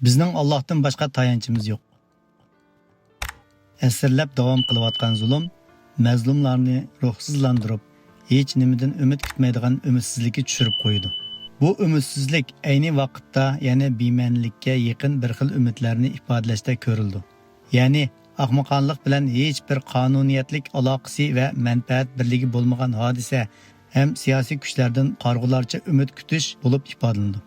Bizning Allohdan boshqa tayanchimiz yo'q. Asrlab davom qilayotgan zulm mazlumlarni ruhsizlantirib, hech nimadan umid kutmaydigan umidsizlikka tushirib qo'ydi. Bu umidsizlik ayni vaqtda yana bema'nilikka yaqin bir xil umidlarni ifodalashda ko'rildi. Ya'ni ahmoqonlik bilan hech bir qonuniyatlik aloqasi va manfaat birligi bo'lmagan hodisa ham siyosiy kuchlardan qarg'ularcha umid kutish bo'lib ifodalandi.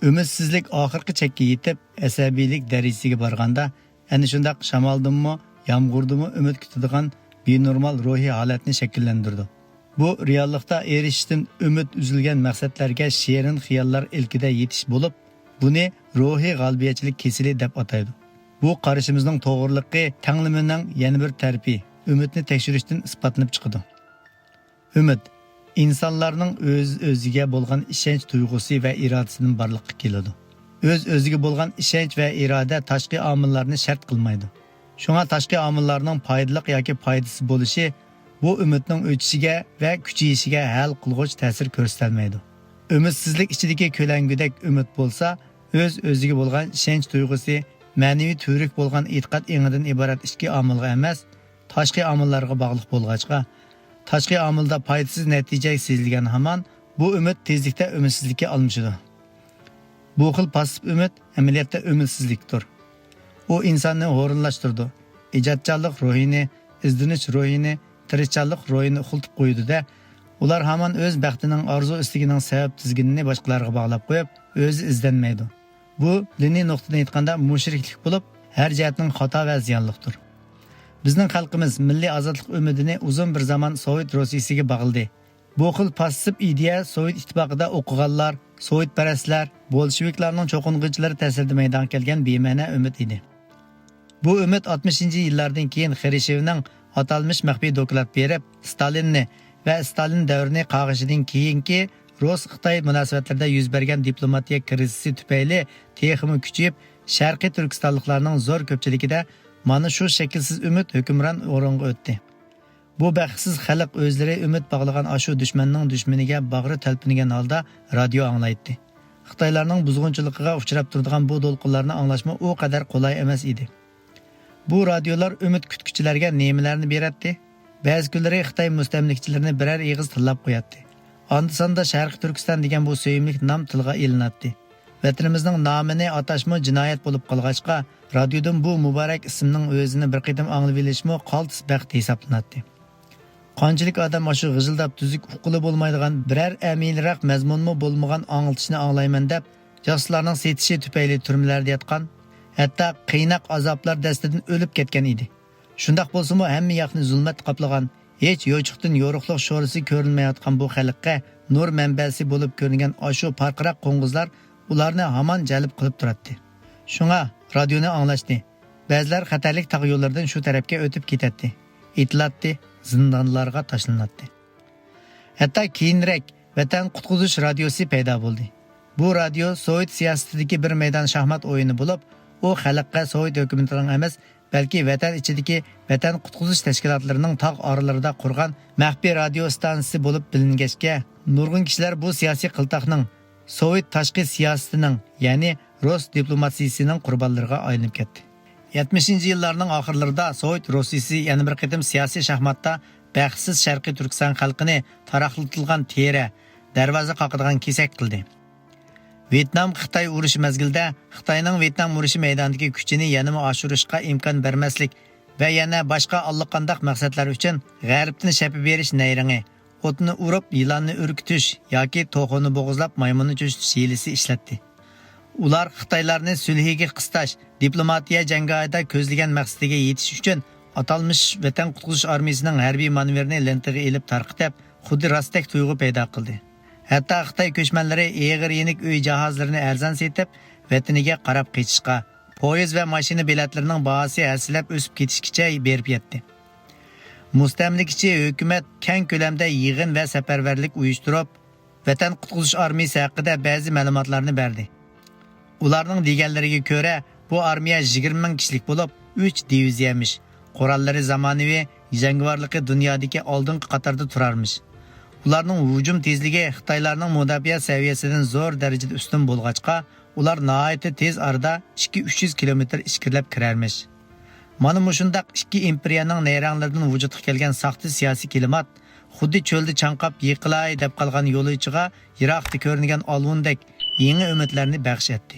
Ümidsizlik oxirgi chekka yetib, asabiylik darajasiga borganda, ana shundaq shamoldimmi, yomg'irdimi umid kutadigan benormal ruhiy holatni shakllantirdi. Bu reallikda erishishdan umid uzilgan maqsadlarga shirin xiyollar ilkida yetish bo'lib, buni ruhiy g'albiyatchilik kesili deb ataydi. Bu qarashimizning to'g'riliqi tanglimining yana bir tarafi, umidni tekshirishdan isbotlanib chiqadi. Umid İnsanlarning o'z-o'ziga bo'lgan ishonch tuyg'usi va irodasining borliqqa keladi. O'z-o'ziga bo'lgan ishonch va iroda tashqi omillarni shart qilmaydi. Shunga tashqi omillarning foydali yoki foydasiz bo'lishi bu umidning o'tishiga va kuchayishiga hal qilg'uch ta'sir ko'rsatmaydi. Umidsizlik ichidagi ko'langudek umid bo'lsa, o'z-o'ziga bo'lgan ishonch tuyg'usi ma'naviy turik bo'lgan e'tiqod engidan iborat ichki omilga emas, tashqi omillarga bog'liq bo'lg'achqa tashqi omilda foydasiz natija sezilgan hamon bu umid tezlikda umidsizlikka almashadi. Bu xil passiv umid amaliyotda umidsizlikdir. U insonni o'rinlashtirdi. Ijodkorlik ruhini, izdinish ruhini, tirikchilik ruhini xultib qo'ydi-da, ular hamon o'z baxtining orzu istigining sabab tizginini boshqalarga bog'lab qo'yib, o'zi izlanmaydi. Bu diniy nuqtadan aytganda mushriklik bo'lib, har jihatning xato va ziyonliqdir. Bizning xalqimiz milliy ozodlik umidini uzun bir zaman Sovet Rossiyasiga bog'ildi. Bu xil passiv ideya Sovet ittifoqida o'qiganlar, sovetparastlar, bolsheviklarning cho'qing'ichilari ta'sirida maydonga kelgan bema'ni umid edi. Bu umid 60-yillardan keyin Xrushchevning atalmish maxfiy doklad berib, Stalinni va Stalin davrini qag'ishidan keyingi Rus-Xitoy munosabatlarida yuz bergan diplomatiya krizisi tufayli texmi kuchayib, Sharqiy Turkistonliklarning zo'r ko'pchiligida mana shu shaklsiz umid hukmron o'ringa o'tdi. Bu baxtsiz xalq o'zlari umid bog'lagan ashu dushmanning dushmaniga bag'ri talpingan holda radio anglaydi. Xitoylarning buzg'unchiligiga uchrab turadigan bu to'lqinlarni anglashma u qadar qulay emas edi. Bu radiolar umid kutuvchilarga nemalarni beradi? Ba'zi kunlari Xitoy mustamlikchilarini birer eg'iz tillab qo'yadi. Andisonda Sharqiy Turkiston degan bu sevimlik nom tilga ilinadi. Vatanimizning nomini atashmi jinoyat bo'lib qolg'achqa, radiodan bu muborak ismning o'zini bir qitim anglab olishmi qaltis baxt hisoblanadi. Qanchalik odam shu g'ijildab tuzuk uquli bo'lmaydigan biror amilroq mazmunmi bo'lmagan anglitishni anglayman deb, josuslarning setishi tufayli turmalarda yotgan, hatto qiynaq azoblar dastidan o'lib ketgan edi. Shundaq bo'lsa-mu hamma yoqni zulmat qoplagan, hech yo'chiqdan yo'riqliq sho'risi ko'rinmayotgan bu xalqqa nur manbasi bo'lib ko'ringan ashu farqiroq qo'ng'izlar ularni hamon jalb qilib turadi. Shunga radioni anglashdi. Ba'zilar xatarlik tog' yo'llardan shu tarafga o'tib ketadi. Itlatdi, zindonlarga tashlanadi. Hatto keyinroq Vatan qutqizish radiosi paydo bo'ldi. Bu radio Sovet siyosatidagi bir maydon shaxmat o'yini bo'lib, u xalqqa Sovet hukumatining emas, balki vatan ichidagi vatan qutqizish tashkilotlarining tog' oralarida qurgan maxfiy radio stansiyasi bo'lib bilingachga, nurg'un kishilar bu siyosiy qiltoqning Sovet tashqi siyosatining, ya'ni Rus diplomatsiyasining qurbonlariga aylanib ketdi. 70-yillarning oxirlarida Sovet Rossiyasi yana bir qitim siyosiy shaxmatda baxtsiz Sharqiy Turkiston xalqini taraqlatilgan teri, darvoza qoqadigan kesak qildi. Vyetnam-Xitoy urushi mezgilida Xitoyning Vyetnam urushi maydonidagi kuchini yanada oshirishga imkon bermaslik va yana boshqa allaqanday maqsadlar uchun g'arbdan shapib berish nayrangi, o'tni urib yilonni urkitish yoki to'xini bo'g'izlab maymunni cho'chitish hiyilasi ishlatdi. Ular Xitoylarni sulhiga qistash, diplomatiya jangoyida ko'zlagan maqsadiga yetish uchun atalmish Vatan qutqizish armiyasining harbiy manevrini lentiga elib tarqitib, xuddi rostak tuyg'u paydo qildi. Hatto Xitoy ko'chmanlari eg'ir yenik uy jihozlarini arzon setib, vataniga qarab qochishga, poyezd va mashina biletlarining bahosi hasilab o'sib ketishgacha berib yetdi. Mustamlikchi hukumat keng ko'lamda yig'in va safarbarlik uyushtirib, Vatan qutqizish armiyasi haqida ba'zi ma'lumotlarni berdi. Ularning deganlariga ko'ra, bu armiya 20 ming kishilik bo'lib, 3 diviziyamiş. Qo'rallari zamonaviy, jangovarligi dunyodagi oldingi qatorda turarmish. Ularning hujum tezligi Xitoylarning mudofaa saviyasidan zo'r darajada ustun bo'lg'achqa, ular nihoyatda tez arada 200-300 kilometr ichkirilib kirarmish. Mana mushundaq ikki imperiyaning nayranglaridan vujudga kelgan saxta siyosiy klimat xuddi cho'lda chanqab yiqilay deb qolgan yo'lovchiga yiroqda ko'ringan olvundek yangi umidlarni baxsh etdi.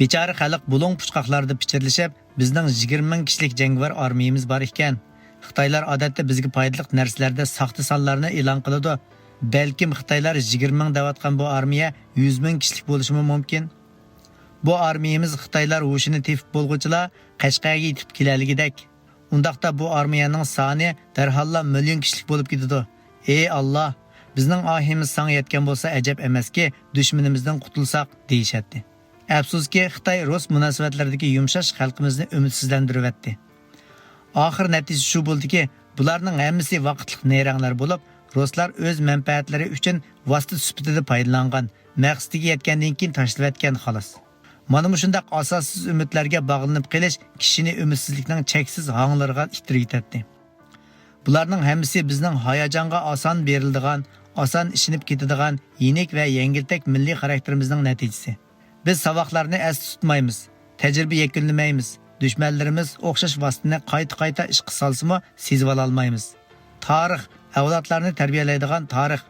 Bechora xalq bulung puchqoqlarda pichirlashib, bizning 20 ming kishilik jangovar armiyamiz bor ekan. Xitoylar odatda bizga foydali narsalarda saxta sonlarni e'lon qiladi. Balkim Xitoylar 20 ming deyotgan bu armiya 100 ming kishilik bo'lishi mumkin. Bu armiyamiz Xitoylar hushini tepib bo'lguncha Qashqarga yetib kelaligidek. Undaqda bu armiyaning soni darhol million kishilik bo'lib ketadi. Ey Alloh, bizning ohimiz sana yetgan bo'lsa ajab emaski, dushmanimizdan qutulsak deyishatdi. Afsuski, Xitoy-Rus munosabatlaridagi yumshash xalqimizni umidsizlantiribdi. Oxir natija shu bo'ldiki, bularning hammasi vaqtlik neyranglar bo'lib, Ruslar o'z manfaatlari uchun vosita sifatida foydalangan, maqsadiga yetgandan keyin tashlab etgan xolos. Mana shundaq asossiz umidlarga bog'lanib qolish kishini umidsizlikning cheksiz hanglariga itirib yetadi. Bularning hammasi bizning hayajonga oson beriladigan, oson ishinib ketadigan, yenik va yengiltak milliy xarakterimizning natijasi. Biz saboqlarni asli tutmaymiz, tajriba yakunlamaymiz. Dushmanlarimiz o'xshash vositani qayta ish qilsa-mo sezib olmaymiz. Tarix avlodlarni tarbiyalaydigan tarix,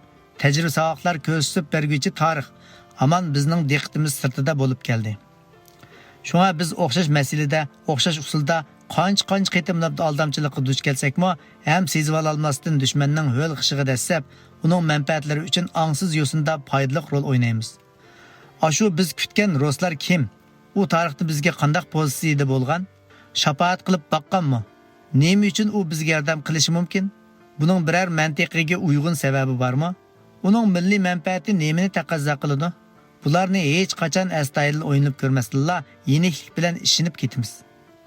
tajriba saboqlar ko'rsatib berguchi tarix aman bizning diqqatimiz sirtida bo'lib keldi. Shunga biz o'xshash masalada, o'xshash usulda qancha qitimlab aldamchilikqa duch kelsakmo, ham sezib olmasdan dushmanning ho'l xishiga dasab, uning manfaatlari uchun ongsiz yo'sinda foydali rol o'ynaymiz. Ashu biz kutgan ruslar kim? U tarixda bizga qanday pozitsiyada bo'lgan? Shafaat qilib baqqanmi? Nima uchun u bizga yordam qilishi mumkin? Buning biror mantiqiga uyg'un sababi bormi? Uning milliy manfaati nimani taqozo qiladi? Bularni hech qachon astoydil o'ynab ko'rmasdilla, yeniklik bilan ishinib ketamiz.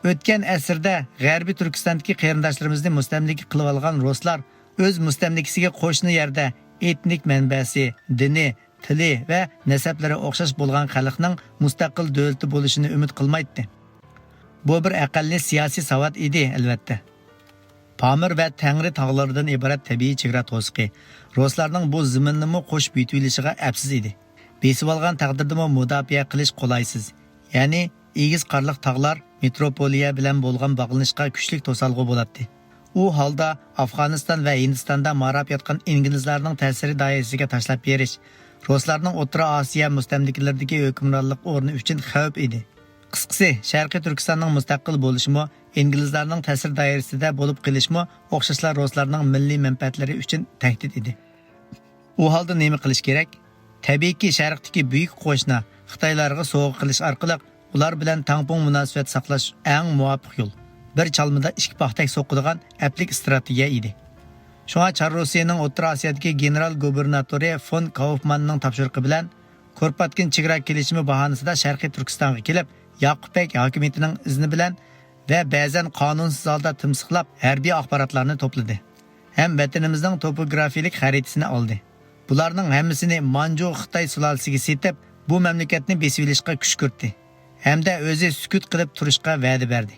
O'tgan asrda G'arbiy Turkistondagi qarindoshlarimizni mustamlika qilib olgan ruslar o'z mustamlikasiga qo'shni yerda etnik manbasi, dini, tili va nasablari o'xshash bo'lgan xalqning mustaqil davlati bo'lishini umid qilmaydi. Bu bir aqlli siyosiy savod edi, albatta. Pamir va Tangri tog'laridan iborat tabiiy chegara to'siqi ruslarning bu zaminni qo'shib yutilishiga absiz edi. Besib olgan taqdirda mudofaa qilish qolaysiz. Ya'ni egiz qarliq tog'lar metropoliya bilan bo'lgan bog'lanishga kuchli to'salg'i bo'ladi. U holda Afg'oniston va Hindistonda marab yotgan inglizlarning ta'siri doirasiga tashlab berish ruslarning O'rta Osiyo mustamlikalardagi hukmronlik o'rni uchun xavf edi. Qisqasi, Sharqiy Turkistonning mustaqil bo'lishimi, inglizlarning ta'sir doirasida bo'lib qilishmi, o'xshashlar ruslarning milliy manfaatlari uchun tahdid edi. U holda nima qilish kerak? Tabiiyki, Sharqdagi buyuk qo'shni Xitoylarga sovg'a qilish orqali ular bilan tangpong munosabat saqlash eng muvofiq yo'l. Bir chalmada ikki paxtak so'qadigan aplik strategiya edi. Shunga Char Rossiyaning O'rta Osiyodagi general gubernatori Fon Kaufmanning topshiriqi bilan Ko'rpatkin chegara kelishimi bahonasida Sharqiy Turkistonga kelib, Yaqubbek hokimiyatining izni bilan va ba'zan qonunsiz holda timsiqlab harbiy axborotlarni to'pladi. Ham vatanimizning topografik xaritasini oldi. Bularning hammasini Manju Xitoy sulolasiga setib, bu mamlakatni besib olishga kuch kiritdi. Hamda o'zi sukut qilib turishga va'da berdi.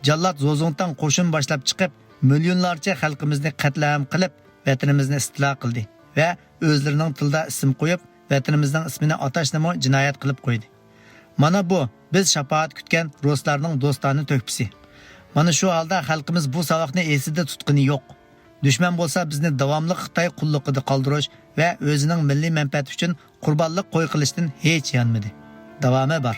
Jallod Zozongdan qo'shin boshlab chiqib, millionlarcha xalqimizni qatlam qilib, vatanimizni istilo qildi va o'zlarining tilida ism qo'yib, vatanimizning ismini atashnimi jinoyat qilib qo'ydi. Mana bu biz shafaat kutgan ruslarning do'stona to'kpisi. Mana shu holda xalqimiz bu saboqni esida tutqini yo'q. Dushman bo'lsa bizni davomli Xitoy qulluqida qoldirish va o'zining milliy manfaati uchun qurbonlik qo'y qilishdan hech yanmadi. Davomi bor.